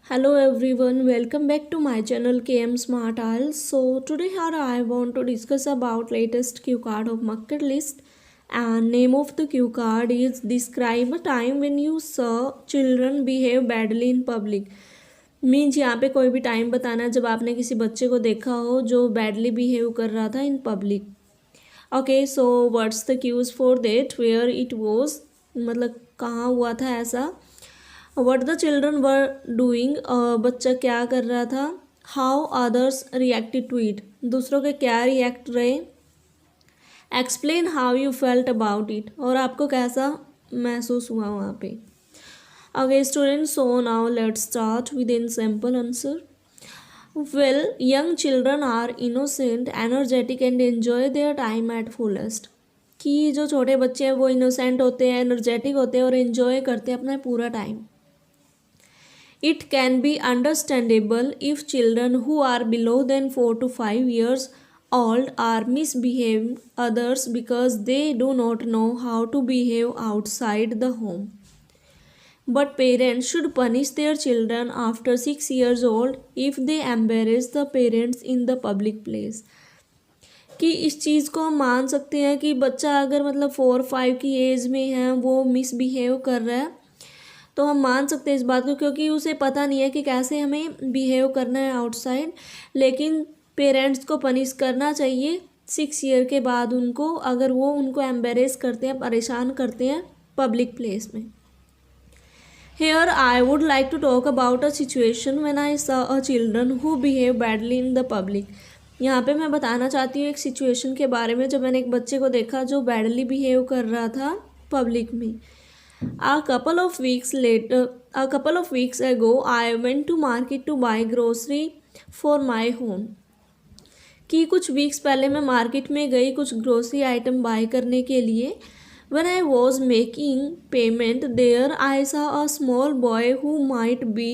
Hello everyone, welcome back to my channel KM Smart Isles. So today here I want to discuss about latest cue card of bucket list, and name of the cue card is describe a time when you saw children behave badly in public. Means यहाँ पे कोई भी time बताना है जब आपने किसी बच्चे को देखा हो जो बैडली बिहेव कर रहा था in public. Okay, so what's the cues for that, where it was, मतलब कहाँ हुआ था ऐसा. What the children were doing, बच्चा क्या कर रहा था. How others reacted to it, दूसरों के क्या रिएक्ट रहे. Explain how you felt about it, और आपको कैसा महसूस हुआ वहाँ पे. Okay student, so now let's start with in simple answer. Well, young children are innocent, energetic and enjoy their time at fullest. कि जो छोटे बच्चे हैं वो इनोसेंट होते हैं, एनर्जेटिक होते हैं और एन्जॉय करते हैं अपना पूरा time. It can be understandable if children who are below than 4 to 5 years old are misbehaving others because they do not know how to behave outside the home. But parents should punish their children after 6 years old if they embarrass the parents in the public place. कि इस चीज़ को हम मान सकते हैं कि बच्चा अगर मतलब 4-5 की एज में है वो मिसबिहेव कर रहा है तो हम मान सकते हैं इस बात को, क्योंकि उसे पता नहीं है कि कैसे हमें बिहेव करना है आउटसाइड. लेकिन पेरेंट्स को पनिश करना चाहिए 6 ईयर के बाद उनको, अगर वो उनको एम्बेरेस करते हैं, परेशान करते हैं पब्लिक प्लेस में. Here I would like to talk about a situation when I saw a children who behave badly in the public. यहाँ पे मैं बताना चाहती हूँ एक सिचुएशन के बारे में जब मैंने एक बच्चे को देखा जो बैडली बिहेव कर रहा था पब्लिक में. A couple of weeks ago, I went to market to buy grocery for my home. कि कुछ वीक्स पहले मैं मार्केट में गई कुछ ग्रोसरी आइटम बाय करने के लिए. When I was making payment there, I saw a small boy who might be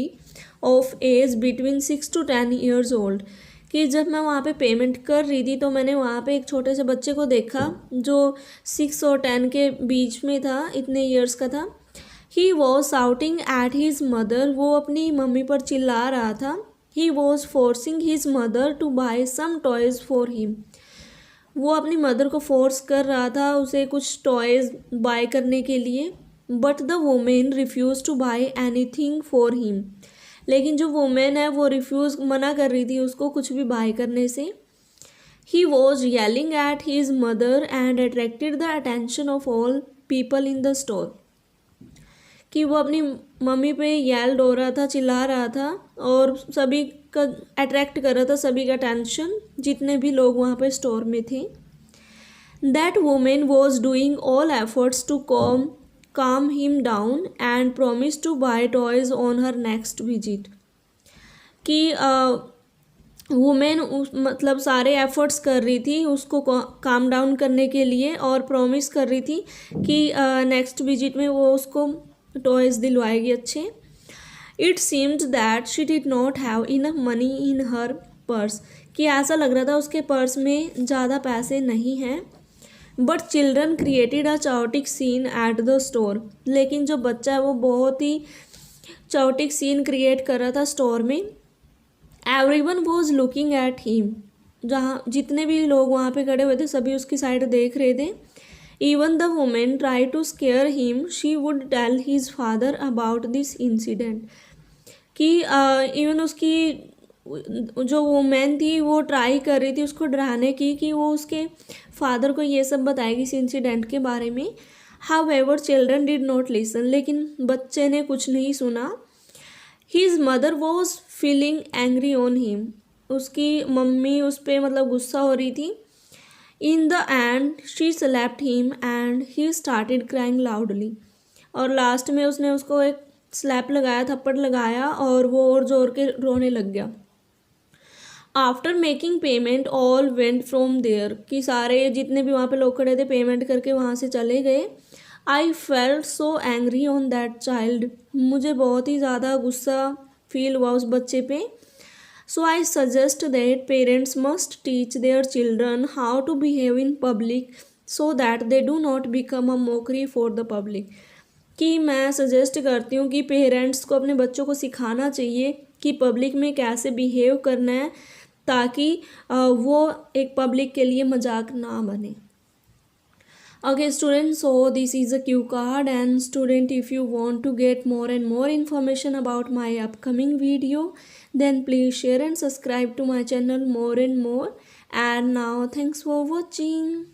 of age between 6 to 10 years old. कि जब मैं वहाँ पे पेमेंट कर रही थी तो मैंने वहाँ पे एक छोटे से बच्चे को देखा जो 6 और 10 के बीच में था, इतने ईयर्स का था. He was shouting at his mother, वो अपनी मम्मी पर चिल्ला रहा था. He was forcing his mother to buy some toys for him, वो अपनी मदर को फोर्स कर रहा था उसे कुछ टॉयज़ बाय करने के लिए. But the women refuse to buy anything for him, लेकिन जो वुमेन है वो रिफ्यूज़ मना कर रही थी उसको कुछ भी बाय करने से. He was yelling at his mother and attracted the attention of all people in the store. कि वो अपनी मम्मी पे येल्ड हो रहा था, चिल्ला रहा था और सभी का अट्रैक्ट कर रहा था, सभी का अटेंशन, जितने भी लोग वहाँ पे स्टोर में थे. That women was doing all efforts to calm him down and promised to buy toys on her next visit. कि वुमेन मतलब सारे एफर्ट्स कर रही थी उसको काम डाउन करने के लिए और प्रॉमिस कर रही थी कि नेक्स्ट विजिट में वो उसको टॉयज़ दिलवाएगी अच्छे. It seemed that she did not have enough money in her purse, कि ऐसा लग रहा था उसके पर्स में ज़्यादा पैसे नहीं हैं. But children created a chaotic scene at the store, लेकिन जो बच्चा है वो बहुत ही चाओटिक सीन क्रिएट कर रहा था स्टोर में. Everyone was looking at him, जहाँ जितने भी लोग वहाँ पे खड़े हुए थे सभी उसकी साइड देख रहे थे. Even the women try to scare him, she would tell his father about this incident. कि इवन उसकी जो वुमेन थी वो ट्राई कर रही थी उसको डराने की कि वो उसके फादर को ये सब बताएगी इस इंसिडेंट के बारे में. However children did not listen, लेकिन बच्चे ने कुछ नहीं सुना. His mother was feeling angry on him, उसकी मम्मी उस पर मतलब गुस्सा हो रही थी. In the end she slapped him and he started crying loudly, और लास्ट में उसने उसको एक स्लैप लगाया, थप्पड़ लगाया और वो और जोर के रोने लग गया. After making payment all went from there, कि सारे जितने भी वहाँ पे लोग खड़े थे पेमेंट करके वहाँ से चले गए. I felt so angry on that child, मुझे बहुत ही ज़्यादा गुस्सा फील हुआ उस बच्चे पे. So I suggest that parents must teach their children how to behave in public so that they do not become a mockery for the public. कि मैं सजेस्ट करती हूँ कि पेरेंट्स को अपने बच्चों को सिखाना चाहिए कि पब्लिक में कैसे बिहेव करना है, ताकि वो एक पब्लिक के लिए मजाक ना बने. Okay, students, so this is a cue card, and student, if you want to get more and more information about my upcoming video, then please share and subscribe to my channel more and more. And now thanks for watching.